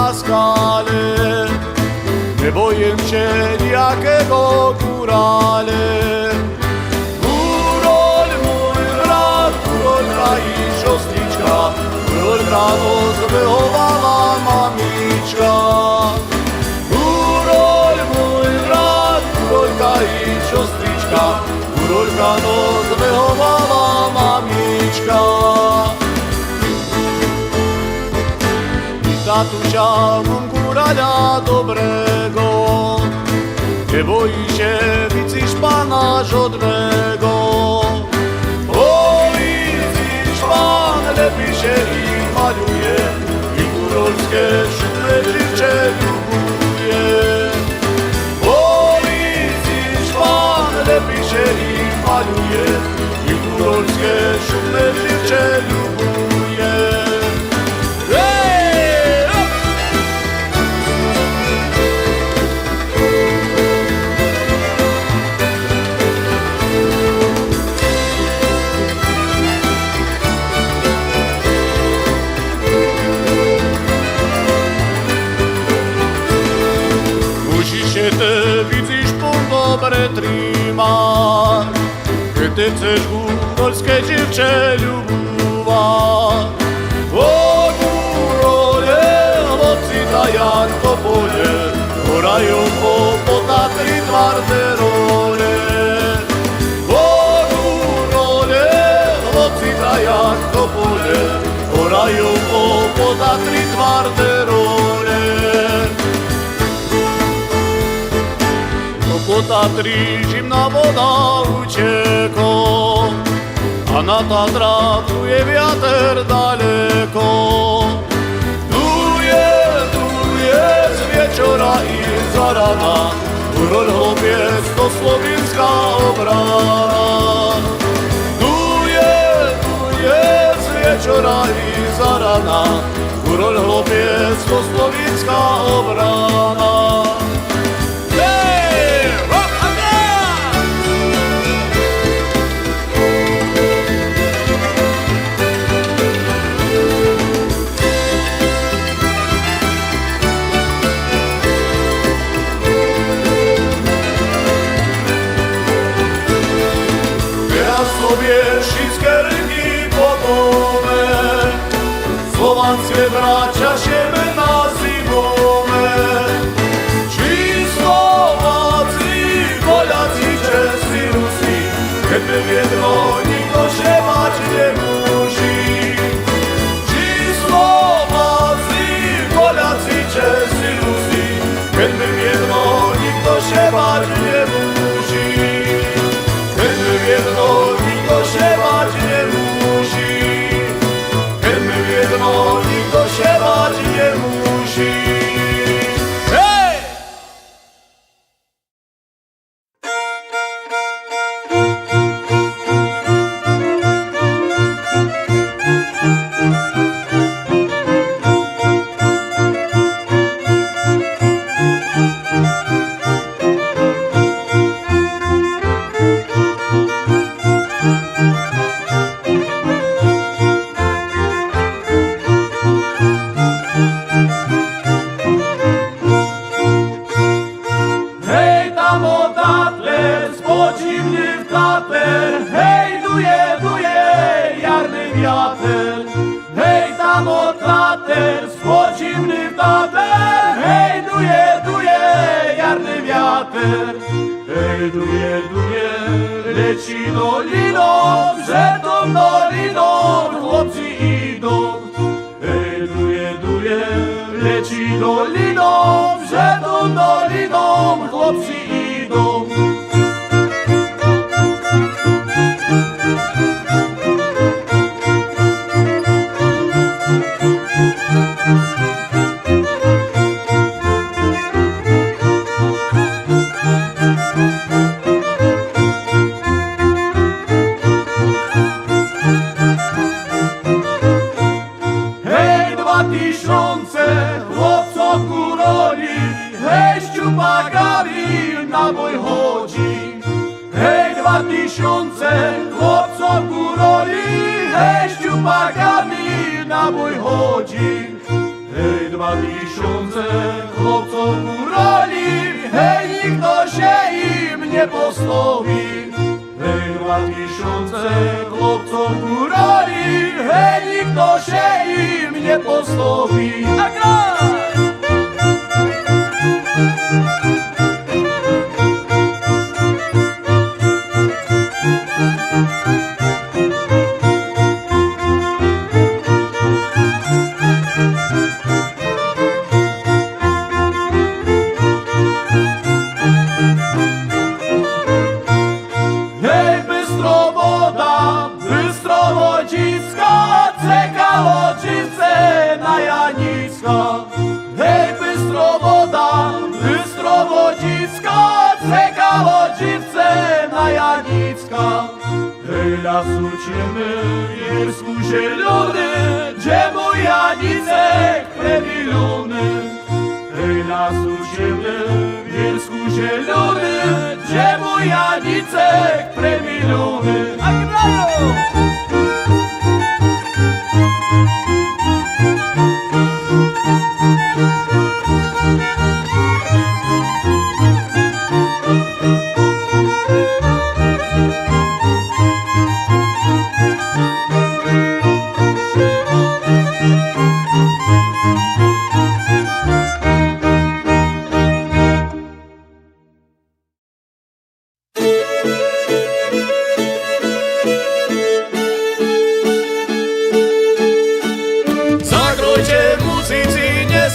na skale. Nie boję się nijakiego górale. Górol mój brat, górolka i siostryczka, górolka nos wychowała mamiczka. Górol mój brat, górolka i siostryczka, górolka nos wychowała mamiczka. Tatusia mam górala dobrego, nie boi się widzisz pana żadnego. Oj, widzisz pan, lepiej się ich maluje i góralskie szumne dziewczę lubuje. Oj, widzisz pan, lepiej się ich maluje i góralskie szumne dziewczę lubuje. Ty widzisz pół dobre trima, ty chcesz góralskie dziewczę lubować. O górole, chłopcy jak to pole, orają po Tatry twarde role. O górole, chłopcy jak to pole, orają po Tatry twarde role. Po Tatry zimna woda ucieka, a na Tatrach duje wiatr daleko. Duje z wieczora i za rana, góral chłopiec to słowiańska obrana. Duje z wieczora i za rana, góral chłopiec to słowiańska obrana. Wszystkie rynki podobne, słowańskie bracia siebie nazywamy. Ci Słowacy, Polacy, Czesi, Rusi, kiedy jedno nikt się bać nie musi. Ci Słowacy, Polacy, Czesi, Rusi, kiedy jedno nikt się bać nie musi. Kiedy jedno się bać nie musi, kiedy jedno nikt się bać nie musi. Hej! Hej tam o Tater, spodzimny w Tater, hej duje, jarny wiater. Hej duje, leci doliną, że tą doliną chłopcy idą. Hej duje, leci doliną, że tą doliną chłopcy idą. Chłopców góroli, hej ściupakami na bój chodzi. Hej 2000 chłopców góroli, hej ściupakami na bój chodzi. Hej 2000 chłopców górali, hej, nikt to się im nie postawi. Hej, 2000 chłopców górali, hej, nikt to się im nie postawi. A graj! Hej, Bystrowoda, Bystrowodzicka, ceka Łodziwce na Janicka. Hej, lasu ciemny, wiersku zielony, gdzie mój Janicek premilony. Hej, lasu ciemny, wiersku zielony, gdzie mój Janicek premilony. A grają!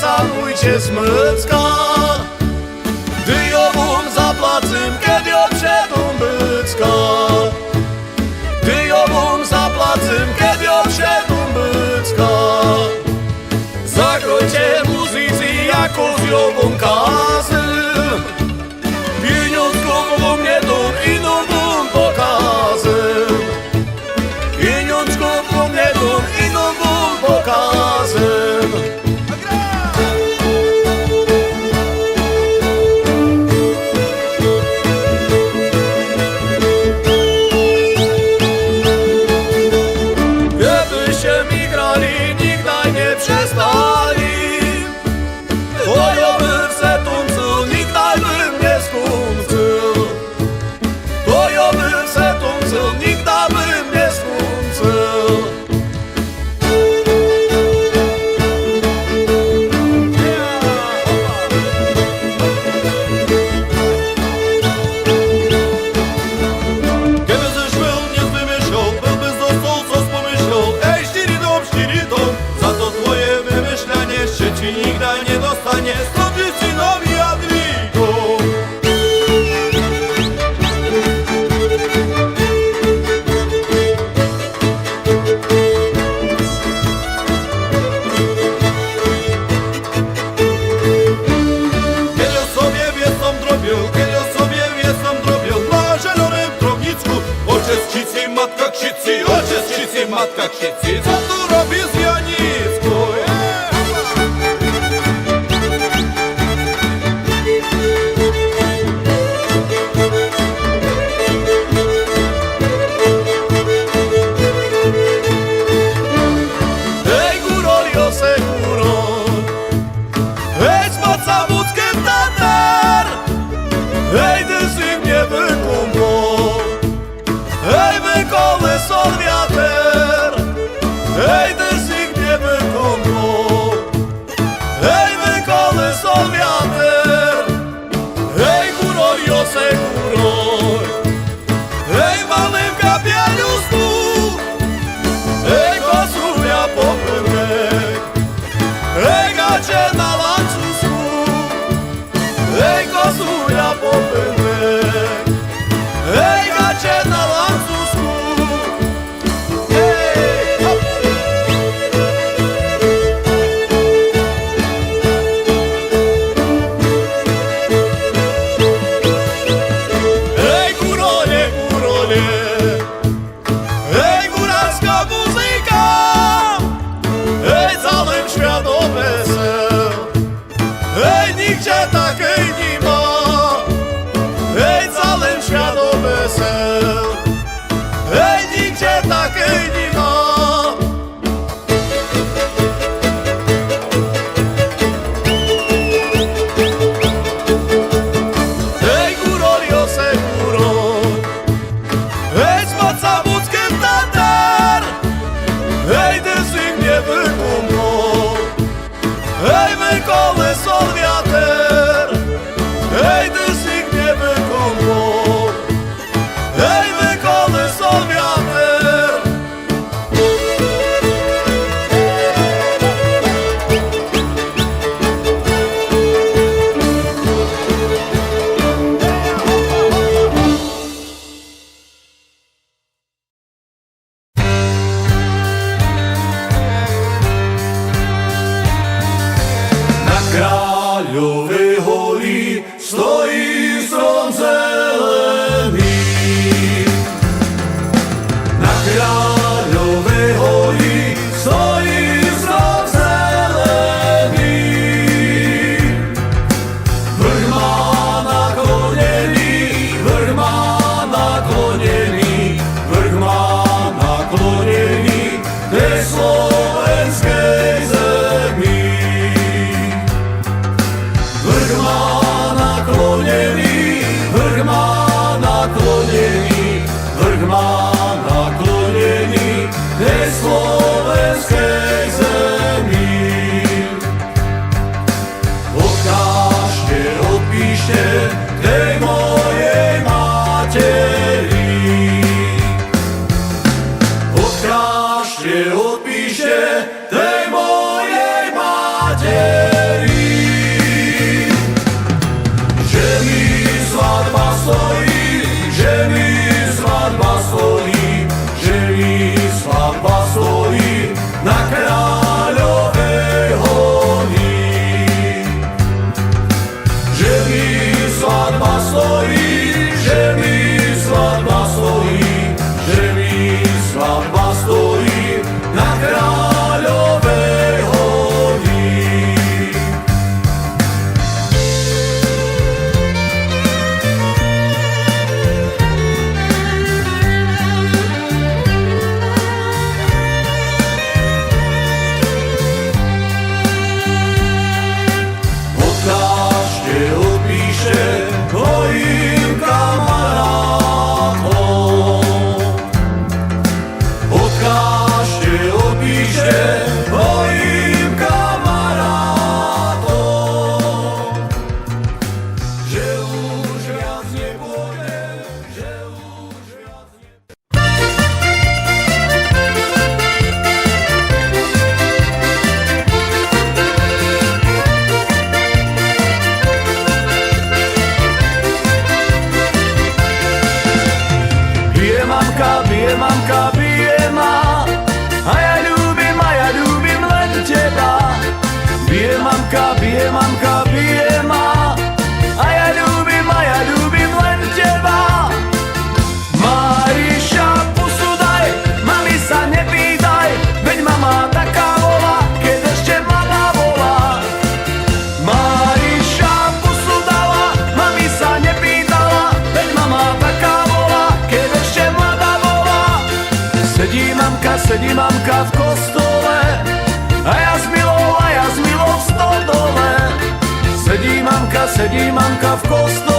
Szanujcie smycka, gdy jobum za placem, kiedy obszedą bycka. Gdy jobum za placem, kiedy obszedą bycka. Zagrojcie muzycy jako z jobum kasy. Pieniądzków u mnie dum i nowym pokazem. Pieniądzków u mnie dum i nowym pokazem. Przestali, to ja bym se tuńczył, nikt bym nie skończył. To ja bym se tuńczył, nikt bym nie skończył. Kiedy ześ był, nie wymyślał, byłby został, coś pomyślał. Ej, ściri dom, za to twoje wymyślanie sieci nigdy nie dostanie. Zrobię ci nowi Adrigo. Kiedy sobie wiesą drobią, kiedy sobie wiesą drobią, na zielonym drobnicku ojciec ksicy, matka ksicy, ojciec ksicy, matka ksicy. Co tu robi z Janicką? Hej, górol, Jose, górol, hej, spaca wódkę w tatar. Hej, ty si mnie wykumpał, hej, wykołysał wiater. Hej, ty si mnie wykumpał, hej, wykołysał wiater. Hej, górol, Jose, górol, hej, malym kapieniusku, hej, kosulia popyłek, hej, gacie na łańcuszku, hej, kosulia popyłek, hej, gacie na łańcuszku. Hej, hop. Hej, wykonło. Hej, wykolysał wiatr. Na Kraliowej holi stoi stron zeleni. Na Kraliowej holi stoi stron zeleni. Vrch má nakloněný, vrch má nakloněný, vrch má nakloněný tej slovenskej zemi. Vrch má nakloněný, vrch má nakloněný, vrch má nakloněný tej slovenskej zemi. Odkážte, odpíšte tej mojej materi. Odkážte, odpíšte tej mojej materi. Že mi svadba stojí, že mi svadba stojí, že mi svadba stojí na Kráľovej honi. Že mi svadba stojí, že mi svadba stojí, že mi svadba stojí na Kráľovej honi. Odkážte, odpíšte mojim kamarátom. Odkážte, odpíšte mojim kamarátom. Že už viac nepôjdem, že už viac nepôjdem. Bije mamka, bije ma, a ja ľúbim len teba. Bije mamka, bije ma, a ja ľúbim len teba. Mariša, pusu daj, mami sa nepýtaj, veď mama taká volá, keď ešte mama volá. Mariša, pusu dala, mami sa nepýtala, veď mama taká volá, keď ešte mladá volá. Sedí mamka v kostole, a ja s milou v stodole. Sedí mamka v kostole,